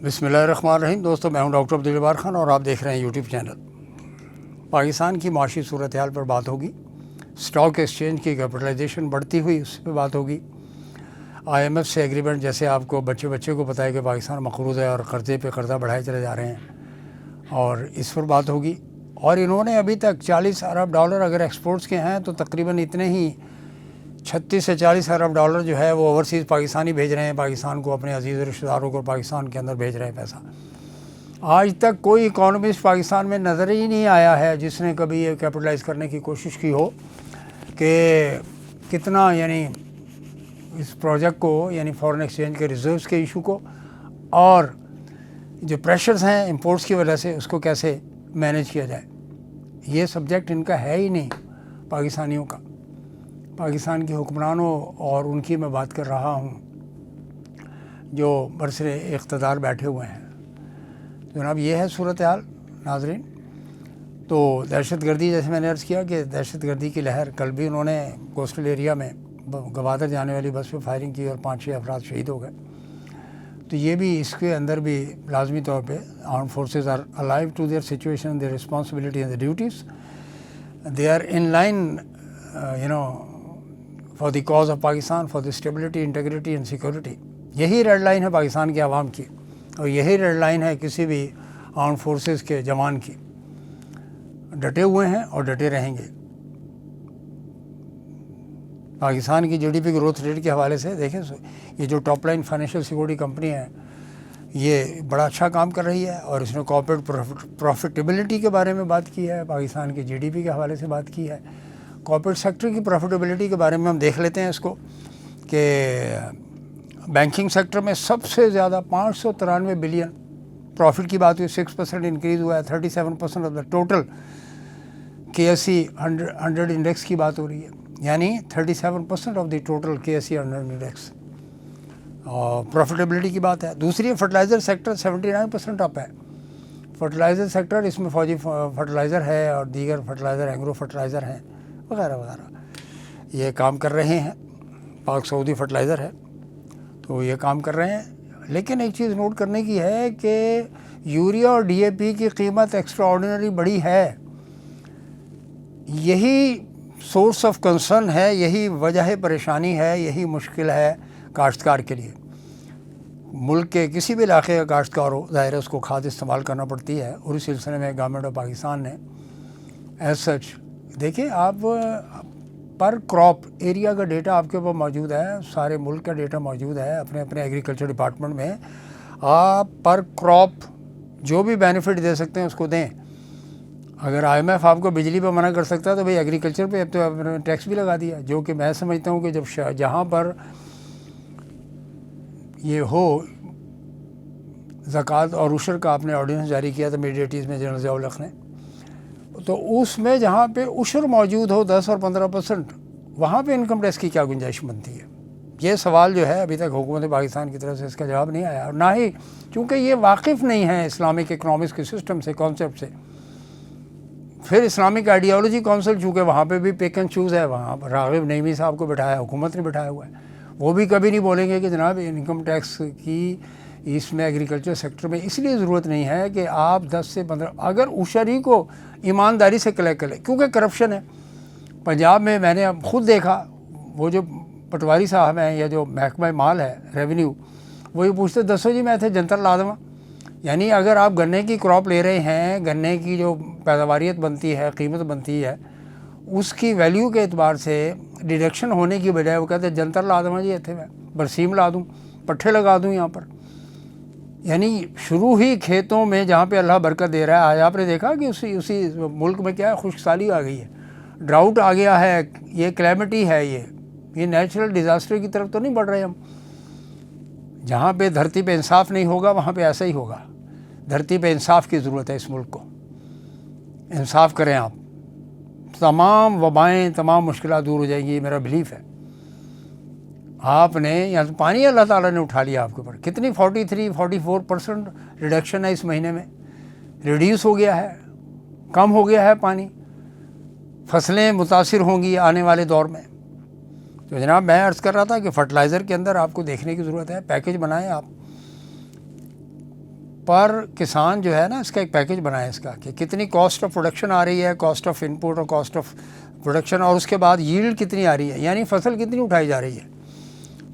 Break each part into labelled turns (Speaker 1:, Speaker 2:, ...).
Speaker 1: بسم اللہ الرحمن الرحیم۔ دوستو، میں ہوں ڈاکٹر عبدالجبار خان اور آپ دیکھ رہے ہیں یوٹیوب چینل۔ پاکستان کی معاشی صورتحال پر بات ہوگی، اسٹاک ایکسچینج کی کیپٹلائزیشن بڑھتی ہوئی اس پہ بات ہوگی، آئی ایم ایف سے ایگریمنٹ، جیسے آپ کو بچے کو پتہ ہے کہ پاکستان مقروض ہے اور قرضے پہ قرضہ بڑھائے چلے جا رہے ہیں، اور اس پر بات ہوگی۔ اور انہوں نے ابھی تک $40 ارب اگر ایکسپورٹس کے ہیں تو تقریباً اتنے ہی 36 سے 40 ارب ڈالر جو ہے وہ اوورسیز پاکستانی بھیج رہے ہیں، پاکستان کو، اپنے عزیز رشتہ داروں کو پاکستان کے اندر بھیج رہے ہیں پیسہ۔ آج تک کوئی اکانومسٹ پاکستان میں نظر ہی نہیں آیا ہے جس نے کبھی یہ کیپٹلائز کرنے کی کوشش کی ہو کہ کتنا، یعنی اس پروجیکٹ کو، یعنی فورن ایکسچینج کے ریزروز کے ایشو کو اور جو پریشرز ہیں امپورٹس کی وجہ سے اس کو کیسے مینیج کیا جائے۔ یہ سبجیکٹ ان کا ہے ہی نہیں پاکستانیوں کا، پاکستان کے حکمرانوں، اور ان کی میں بات کر رہا ہوں جو برسر اقتدار بیٹھے ہوئے ہیں۔ جناب، یہ ہے صورتحال ناظرین۔ تو دہشت گردی، جیسے میں نے عرض کیا کہ دہشت گردی کی لہر، کل بھی انہوں نے کوسٹل ایریا میں گوادر جانے والی بس پہ فائرنگ کی اور 5-6 افراد شہید ہو گئے۔ تو یہ بھی اس کے اندر بھی لازمی طور پہ armed forces are alive to their situation, their responsibility and their duties, they are in line for the cause of Pakistan, for the stability, integrity and security. یہی ریڈ لائن ہے پاکستان کے عوام کی، اور یہی ریڈ لائن ہے کسی بھی آرمڈ فورسز کے جوان کی۔ ڈٹے ہوئے ہیں اور ڈٹے رہیں گے۔ پاکستان کی G D P growth rate کے حوالے سے دیکھیں، یہ جو top line financial security company ہے یہ بڑا اچھا کام کر رہی ہے، اور اس نے کارپوریٹ پروفیٹیبلٹی کے بارے میں بات کی ہے، پاکستان کی جی ڈی پی کے حوالے سے بات کی ہے۔ کارپوریٹ سیکٹر کی پروفیٹیبلٹی کے بارے میں ہم دیکھ لیتے ہیں اس کو، کہ بینکنگ سیکٹر میں سب سے زیادہ 593 بلین پروفٹ کی بات ہوئی، 6% انکریز ہوا ہے، 37% آف دا ٹوٹل کے ایس سی 100 انڈیکس کی بات ہو رہی ہے، یعنی 37% آف دی ٹوٹل کے ایس سی 100 انڈیکس اور پروفیٹیبلٹی کی بات ہے۔ دوسری فرٹیلائزر سیکٹر 79% اپ ہے۔ فرٹیلائزر سیکٹر، اس میں فوجی فرٹیلائزر ہے اور دیگر فرٹیلائزر، ایگرو فرٹیلائزر ہیں وغیرہ وغیرہ، یہ کام کر رہے ہیں۔ پاک سعودی فرٹیلائزر ہے تو یہ کام کر رہے ہیں۔ لیکن ایک چیز نوٹ کرنے کی ہے کہ یوریا اور ڈی اے پی کی قیمت ایکسٹرا آرڈینری بڑی ہے۔ یہی سورس آف کنسرن ہے، یہی وجہ پریشانی ہے، یہی مشکل ہے کاشتکار کے لیے۔ ملک کے کسی بھی علاقے کا کاشتکار ہو، ظاہر ہے اس کو کھاد استعمال کرنا پڑتی ہے، اور اس سلسلے میں گورنمنٹ آف پاکستان نے ایز سچ، دیکھیں آپ پر کراپ ایریا کا ڈیٹا آپ کے اوپر موجود ہے، سارے ملک کا ڈیٹا موجود ہے اپنے ایگریکلچر ڈپارٹمنٹ میں۔ آپ پر کراپ جو بھی بینیفٹ دے سکتے ہیں اس کو دیں۔ اگر آئی ایم ایف آپ کو بجلی پہ منع کر سکتا ہے تو بھئی ایگریکلچر پہ اب تو ٹیکس بھی لگا دیا، جو کہ میں سمجھتا ہوں کہ جب جہاں پر یہ ہو زکوٰۃ اور عشر کا آپ نے آرڈیننس جاری کیا تھا میڈیٹیز میں جنرل ضیاء الحق نے، تو اس میں جہاں پہ عشر موجود ہو 10 اور 15%، وہاں پہ انکم ٹیکس کی کیا گنجائش بنتی ہے؟ یہ سوال جو ہے ابھی تک حکومت پاکستان کی طرف سے اس کا جواب نہیں آیا، اور نہ ہی چونکہ یہ واقف نہیں ہے اسلامک اکنامکس کے سسٹم سے، کانسیپٹ سے۔ پھر اسلامک آئیڈیالوجی کونسل، چونکہ وہاں پہ بھی پیک اینڈ چوز ہے، وہاں راغب نعیمی صاحب کو بٹھایا، حکومت نے بٹھایا ہوا ہے، وہ بھی کبھی نہیں بولیں گے کہ جناب انکم ٹیکس کی اس میں ایگریکلچر سیکٹر میں اس لیے ضرورت نہیں ہے کہ آپ 10 سے 15، اگر عشر کو ایمانداری سے کلیکٹ کریں، کیونکہ کرپشن ہے پنجاب میں نے اب خود دیکھا، وہ جو پٹواری صاحب ہیں یا جو محکمہ مال ہے ریونیو، وہ یہ پوچھتے دسو جی میں تھے جنتر لا دوں۔ یعنی اگر آپ گنے کی کراپ لے رہے ہیں، گنے کی جو پیداواریت بنتی ہے، قیمت بنتی ہے، اس کی ویلیو کے اعتبار سے ڈیڈکشن ہونے کی بجائے وہ کہتے ہیں جنتر لا دوں جی، اتنے میں برسیم لا دوں، پٹھے لگا دوں یہاں پر۔ یعنی شروع ہی کھیتوں میں جہاں پہ اللہ برکت دے رہا ہے، آج آپ نے دیکھا کہ اسی ملک میں کیا ہے، خشک سالی آ گئی ہے، ڈراؤٹ آ گیا ہے، یہ کلیمٹی ہے، یہ نیچرل ڈیزاسٹر کی طرف تو نہیں بڑھ رہے ہم۔ جہاں پہ دھرتی پہ انصاف نہیں ہوگا وہاں پہ ایسا ہی ہوگا۔ دھرتی پہ انصاف کی ضرورت ہے اس ملک کو، انصاف کریں آپ، تمام وبائیں، تمام مشکلات دور ہو جائیں گی، یہ میرا بلیف ہے۔ آپ نے یہاں سے پانی اللہ تعالیٰ نے اٹھا لیا آپ کے اوپر، کتنی 43-44% ریڈکشن ہے اس مہینے میں، ریڈیوس ہو گیا ہے، کم ہو گیا ہے پانی، فصلیں متاثر ہوں گی آنے والے دور میں۔ تو جناب میں عرض کر رہا تھا کہ فرٹیلائزر کے اندر آپ کو دیکھنے کی ضرورت ہے، پیکج بنائیں آپ، پر کسان جو ہے نا اس کا ایک پیکج بنائے اس کا کہ کتنی کاسٹ آف پروڈکشن آ رہی ہے, کاسٹ آف ان پٹ اور کاسٹ آف پروڈکشن, اور اس کے بعد ییلڈ کتنی آ رہی ہے, یعنی فصل کتنی اٹھائی جا رہی ہے.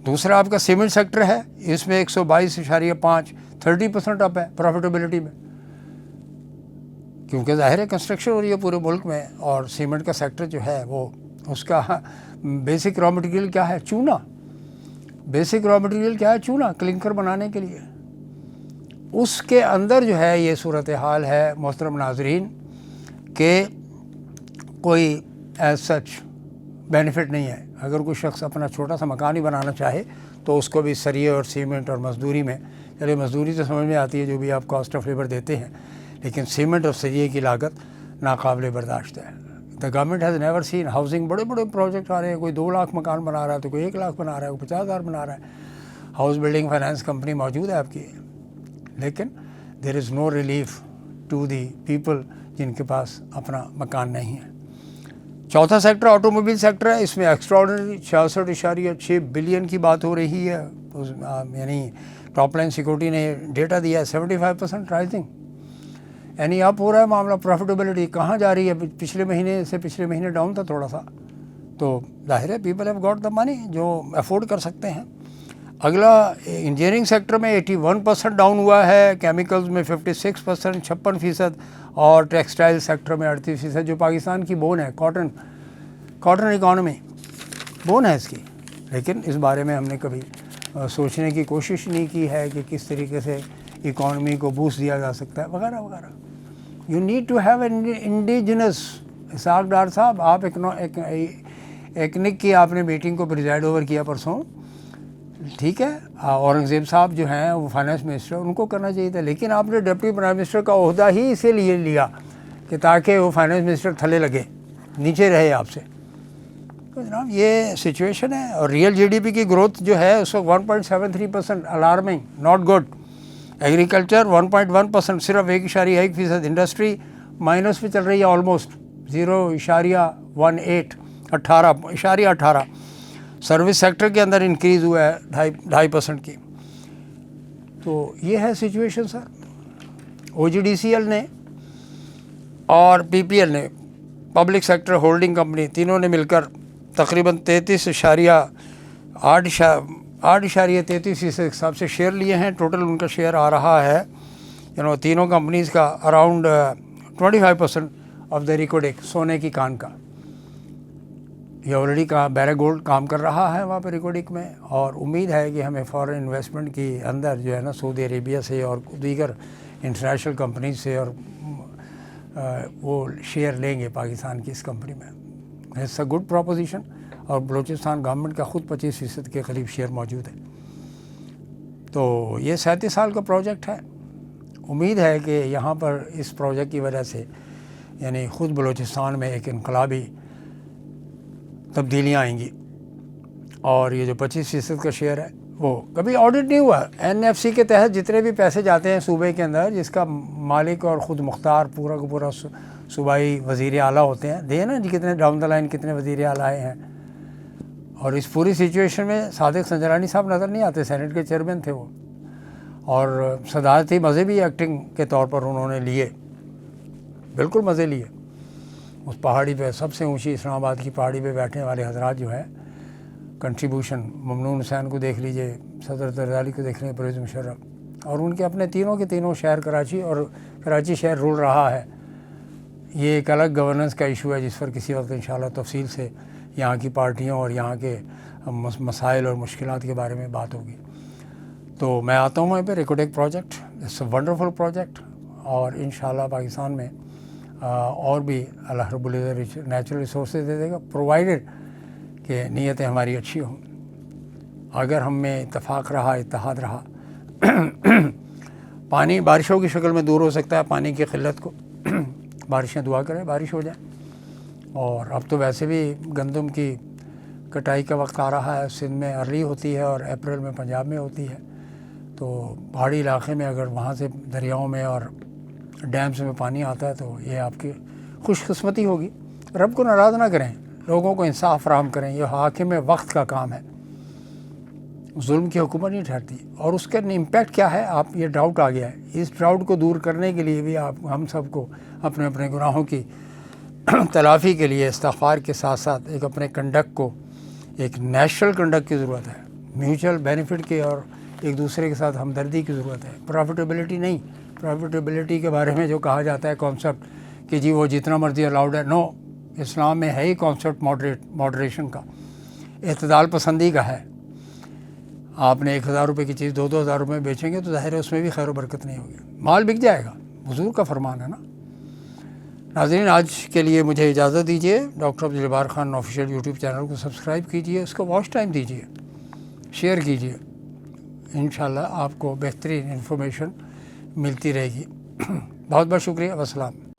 Speaker 1: دوسرا آپ کا سیمنٹ سیکٹر ہے, اس میں 122.5 30% اپ ہے پروفیٹیبلٹی میں, کیونکہ ظاہر ہے کنسٹرکشن ہو رہی ہے پورے ملک میں, اور سیمنٹ کا سیکٹر جو ہے وہ اس کا بیسک را مٹیریل کیا ہے, چونا. بیسک را مٹیریل کیا ہے, چونا, کلنکر بنانے کے لیے. اس کے اندر جو ہے یہ صورتحال ہے محترم ناظرین کہ کوئی ایز سچ بینیفٹ نہیں ہے. اگر کوئی شخص اپنا چھوٹا سا مکان ہی بنانا چاہے تو اس کو بھی سریے اور سیمنٹ اور مزدوری میں, چلیے مزدوری تو سمجھ میں آتی ہے جو بھی آپ کاسٹ آف لیبر دیتے ہیں, لیکن سیمنٹ اور سریے کی لاگت ناقابل برداشت ہے. The government has never seen housing, بڑے بڑے پروجیکٹ آ رہے ہیں, کوئی 2 لاکھ مکان بنا رہا ہے تو کوئی 1 لاکھ بنا رہا ہے, کوئی 50,000 بنا رہا ہے. ہاؤس بلڈنگ فائنانس کمپنی موجود ہے آپ کی, لیکن دیر از نو ریلیف ٹو دی پیپل جن کے پاس اپنا مکان نہیں ہے. چوتھا سیکٹر آٹو موبائل سیکٹر ہے, اس میں ایکسٹراڈنری 66.6 بلین کی بات ہو رہی ہے. یعنی ٹاپ لائن سیکورٹی نے ڈیٹا دیا ہے 75% رائزنگ, یعنی اب ہو رہا ہے معاملہ. پروفیٹیبلٹی کہاں جا رہی ہے, پچھلے مہینے ڈاؤن تھا تھوڑا سا, تو ظاہر ہے پیپل ہیو گاٹ دا منی جو افورڈ کر سکتے ہیں. اگلا انجینئرنگ سیکٹر میں 81% ڈاؤن ہوا ہے, کیمیکلز میں 56%, 56%, اور ٹیکسٹائل سیکٹر میں 38%, جو پاکستان کی بون ہے. کاٹن اکانومی بون ہے اس کی, لیکن اس بارے میں ہم نے کبھی سوچنے کی کوشش نہیں کی ہے کہ کس طریقے سے اکانومی کو بوسٹ دیا جا سکتا ہے وغیرہ وغیرہ. You need to have indigenous. Ishaq Dar sahab, آپ ایکنک کی آپ نے میٹنگ کو پریزائڈ اوور کیا پرسوں, ٹھیک ہے. اورنگزیب صاحب جو ہیں وہ فائنانس منسٹر, ان کو کرنا چاہیے تھا, لیکن آپ نے ڈپٹی پرائم منسٹر کا عہدہ ہی اسی لیے لیا کہ تاکہ وہ فائنانس منسٹر تھلے لگے, نیچے رہے آپ سے. تو جناب یہ سچویشن ہے. اور ریئل جی ڈی پی کی گروتھ جو ہے اس وقت 1.73%, الارمنگ, ناٹ گڈ. ایگریکلچر 1.1%, صرف 1.1%. انڈسٹری مائنس پہ چل رہی ہے, آلموسٹ 0.18, 18.18. سروس سیکٹر کے اندر انکریز ہوا ہے 2.5% کی. تو یہ ہے سچویشن سر. او جی ڈی سی ایل نے اور پی پی ایل نے, پبلک سیکٹر ہولڈنگ کمپنی, تینوں نے مل کر تقریباً 33.33% کے حساب سے شیئر لیے ہیں. ٹوٹل ان کا شیئر آ رہا ہے تینوں کمپنیز کا اراؤنڈ 25% آف دا ریکوڈک, سونے کی کان کا. یہ آلریڈی بیرا گولڈ کام کر رہا ہے وہاں پہ ریکوڈک میں, اور امید ہے کہ ہمیں فارن انویسٹمنٹ کی اندر جو ہے نا سعودی عربیہ سے اور دیگر انٹرنیشنل کمپنیز سے, اور وہ شیئر لیں گے پاکستان کی اس کمپنی میں. It's a good proposition. اور بلوچستان گورنمنٹ کا خود 25% کے قریب شیئر موجود ہے. تو یہ 37 سال کا پروجیکٹ ہے. امید ہے کہ یہاں پر اس پروجیکٹ کی وجہ سے یعنی خود بلوچستان میں ایک انقلابی تبدیلیاں آئیں گی. اور یہ جو 25% کا شیئر ہے وہ کبھی آڈٹ نہیں ہوا. این ایف سی کے تحت جتنے بھی پیسے جاتے ہیں صوبے کے اندر, جس کا مالک اور خود مختار پورا کا پورا صوبائی وزیر اعلیٰ ہوتے ہیں, دے نا جی کتنے ڈاؤن دا لائن کتنے وزیر اعلیٰ آئے ہیں. اور اس پوری سچویشن میں صادق سنجرانی صاحب نظر نہیں آتے, سینٹ کے چیئرمین تھے وہ, اور صدارتی مزے بھی ایکٹنگ کے طور پر انہوں نے لیے, بالکل مزے لیے. اس پہاڑی پہ, سب سے اونچی اسلام آباد کی پہاڑی پہ بیٹھنے والے حضرات جو ہے, کنٹریبیوشن ممنون حسین کو دیکھ لیجئے, صدر زرداری کو دیکھ لیجیے, پرویز مشرف, اور ان کے اپنے تینوں کے تینوں شہر کراچی, اور کراچی شہر رول رہا ہے. یہ ایک الگ گورننس کا ایشو ہے جس پر کسی وقت انشاءاللہ تفصیل سے یہاں کی پارٹیوں اور یہاں کے مسائل اور مشکلات کے بارے میں بات ہوگی. تو میں آتا ہوں وہاں پہ. Reko Diq project it's a wonderful project, اور انشاءاللہ پاکستان میں اور بھی اللہ رب العزت نیچرل ریسورسز دے دے گا, پرووائڈڈ کہ نیتیں ہماری اچھی ہوں. اگر ہم میں اتفاق رہا, اتحاد رہا, پانی بارشوں کی شکل میں دور ہو سکتا ہے پانی کی قلت کو. بارشیں, دعا کریں بارش ہو جائے. اور اب تو ویسے بھی گندم کی کٹائی کا وقت آ رہا ہے. سندھ میں ارلی ہوتی ہے اور اپریل میں پنجاب میں ہوتی ہے. تو پہاڑی علاقے میں اگر وہاں سے دریاؤں میں اور ڈیمز میں پانی آتا ہے تو یہ آپ کی خوش قسمتی ہوگی. رب کو ناراض نہ کریں, لوگوں کو انصاف فراہم کریں. یہ حاکم وقت کا کام ہے. ظلم کی حکومت نہیں ٹھہرتی. اور اس کا امپیکٹ کیا ہے؟ آپ یہ ڈاؤٹ آ گیا ہے. اس ڈاؤٹ کو دور کرنے کے لیے بھی ہم سب کو اپنے اپنے گناہوں کی تلافی کے لیے استغفار کے ساتھ ساتھ ایک اپنے کنڈکٹ کو ایک نیچرل کنڈکٹ کی ضرورت ہے, میوچل بینیفٹ کی اور ایک دوسرے کے ساتھ ہمدردی کی ضرورت ہے. پروفیٹیبلٹی نہیں. پروفیٹیبلٹی کے بارے میں جو کہا جاتا ہے کانسیپٹ کہ جی وہ جتنا مرضی الاؤڈ ہے, نو, اسلام میں ہے ہی کانسیپٹ ماڈریشن کا, اعتدال پسندی کا ہے. آپ نے 1000 روپے کی چیز 2,000 روپے میں بیچیں گے تو ظاہر ہے اس میں بھی خیر و برکت نہیں ہوگی, مال بک جائے گا. حضور کا فرمان ہے نا. ناظرین, آج کے لیے مجھے اجازت دیجیے. Doctor Abdul Jabbar Khan official YouTube channel کو سبسکرائب کیجیے, اس کو واچ ٹائم دیجیے, شیئر کیجیے. انشاءاللہ آپ کو بہترین انفارمیشن ملتی رہے گی. بہت بہت شکریہ. والسلام.